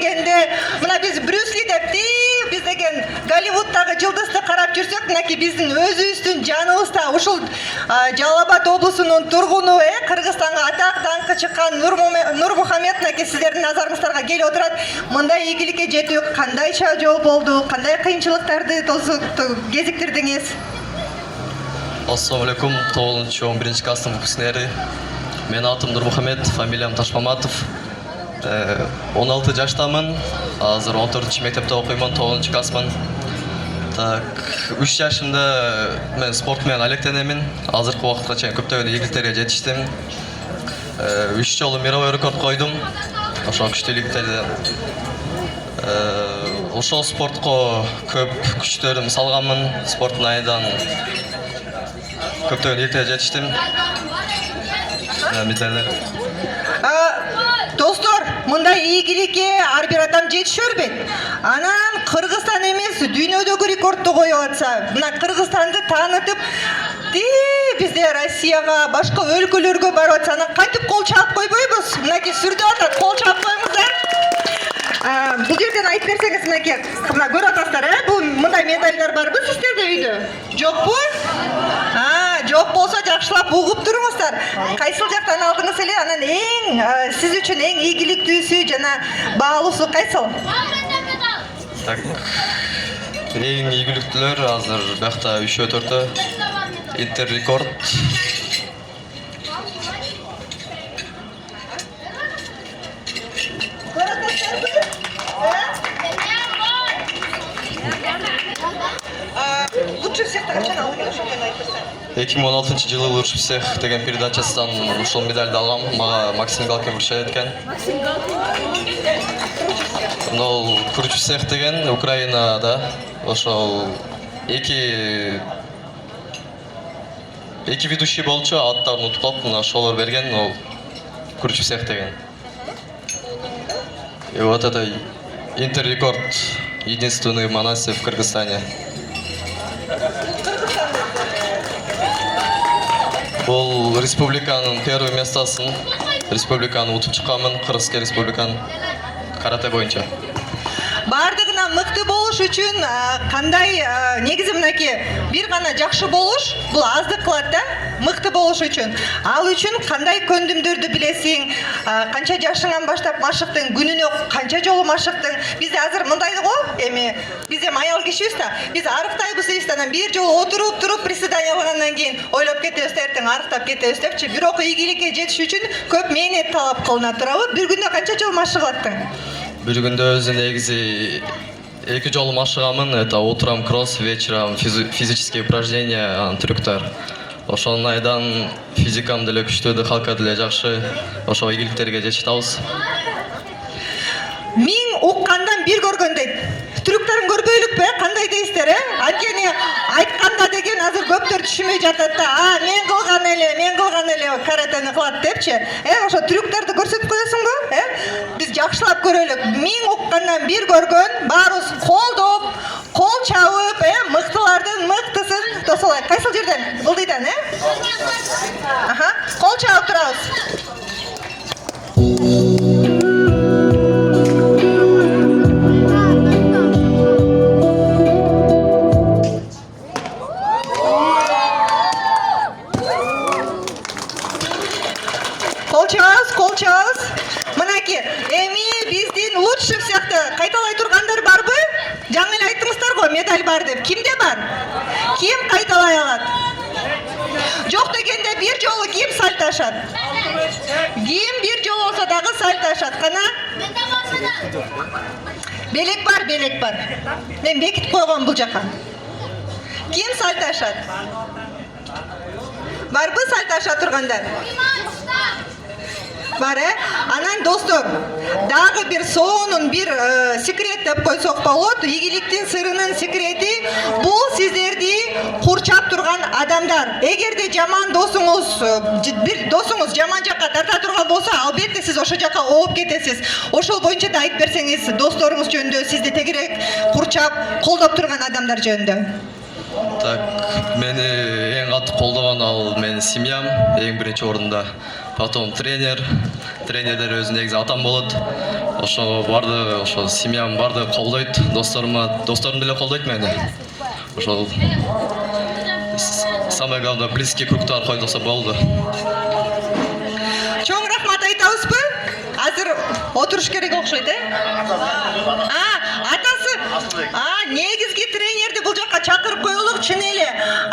дегенде мына биз Брюс Ли деп биз деген Голливудтагы жылдызды карап жүрсөк, мынакей биздин өзүбүздүн жаныбызда ушул Жалал Абад облусунун тургуну, Кыргызстанга атак даңкы чыккан Нурмухамед мынакей сиздердин назарыңыздарга келип отурат. Мындай ийгиликке жетүү кандайча жол болду? Кандай кыйынчылыктарды кезиктирдиңиз? Ассаламу алейкум, 9-11 класстын выпускниктери. Менин атым Нурмухамед, фамилиям Ташмаматов. 16 жаштамын. Азыр 14 мектепте окуймун, 9 классмын. Так, 3 жашымда мен спорт менен алектенемин. Азыркы убакытка чейин көптөгөн ийгиликтерге жетиштим. 3 жолу мировой рекорд койдум. Ошол күчтүүлүктөрдө ошол спортко көп күчтөрүм салганмын. Спорттун айынан көптөгөн ийгиликтерге жетиштим. Достор, мындай ийгиликке ар бир адам жетише бербейт. Анан Кыргызстан эмес, дүйнөдөгү рекордду коюп атса, мына Кыргызстанды таанытып, бизде Россияга, башка өлкөлөргө барып атса, анан кантип кол чаап койбойбуз? Мынакей сүрдөп атат, кол чаап коюңуздар. Бул жерден айтып берсеңиз, мынакей, мына көрүп атасыздар, бул мындай медальдар барбы сиздерде үйдө? Жокпу? Жок болсо жакшылап угуп туруңуздар. Кайсыл жактан алдыңыз эле? Анан эң сиз үчүн эң ийгиликтүүсү жана баалуусу кайсыл? Так. Эң ийгиликтүүлөр азыр бакта 3-4 интеррекорд. Лучше всех качан алган ошондой айтырсаң. 2016 жылы «Лучший всех» деген передачасынан ушул медальды алгам. Мага Максим Галкин вручает экен. Но «Круче всех» деген Украинада ошол эки ведущий болчу, аттарын утуп калыптым, ошолор берген, ол «Круче всех» деген. И вот это интеррекорд, единственный в Манасе в Кыргызстане. Бұл республиканың первый местосын, республиканы утуп чыкканмын, Кыргызский республиканы карате боюнча. Бардыгына мыкты болуш үчүн кандай негизи мынакей бир гана жакшы болуш бул аздык кылат да, мыкты болуш үчүн. Ал үчүн кандай көндүмдөрдү билесиң, канча жашыңан баштап машыктың, күнүнө канча жолу машыктың. Бизде азыр мындай го, эми биз эми аял кишибиз да, биз арыктайбыз дейбиз, анан бир жолу отуруп приседание кылгандан кийин ойлоп кетебиз, эртең арыктап кетебиз депчи. Бирок ийгиликке жетиш үчүн көп мээнет талап кылына турабы. Бир күндө канча жолу машыгып аттың? Bir günde özü негизи 2 жолу машыгамын, это утром кросс, вечером физические упражнения, трюктар. Ошол айдан физикам деле күчтүү, дыхалка деле жакшы, ошол ийгиликтерге жетип атабыз. Миң уккандан бир көргөн дейт. Трюктарын көрбөйлүкпү, кандай дейсиздер, Анткени айтканда деген азыр көптөр түшүнбөй жатат да. Мен кылган эле каратени кылат депчи. Ошо трюктарды көрсөтүп коесуңбу? Биз жакшылап көрөлүк. Миң уккандан бир көргөн, баарыбыз колдоп, кол чабып, мыктылардын мыктысын тосолай. Кайсыл жерден? Ылдыйдан, Кол чабып турабыз. Кол чабыз. Мынакей, эми биздин лучше всехты кайталай тургандар барбы? Жаңы эле айттыңыздар го, медаль бар деп. Кимде бар? Ким кайталай алат? Жок дегенде бир жолу ким сальташат? Ким бир жолу болсо дагы сальташат? Кана? Белек бар. Мен бекитип койгом бул жака. Ким сальташат? Барбы сальташа тургандар? Бар, Анан достор, дагы бир сонун бир секрет деп койсок болот. Ийгиликтин сырынын секрети бул сиздерди курчап турган адамдар. Эгерде жаман досуңуз, бир досуңуз жаман жакка тарта турган болсо, албетте сиз ошол жакка ооп кетесиз. Ошол боюнча да айтып берсеңиз, досторуңуз жөнүндө, сизди тегерек курчап, колдоп турган адамдар жөнүндө. Так, мени эң катты колдогон ал менин семьям, эң биринчи орунда. Потом тренер, тренерлер өзү негизи атам болот. ошо барды, ошо семьям барды колдойт, досторум деле колдойт мени. Ошол самое главное близкий кругтар койдосо болду. Чоң рахмат айтабызбы? Азыр отуруш керек окшойт, атасы. Негизги тренерди бул жакка чакырып коелук, чын эле.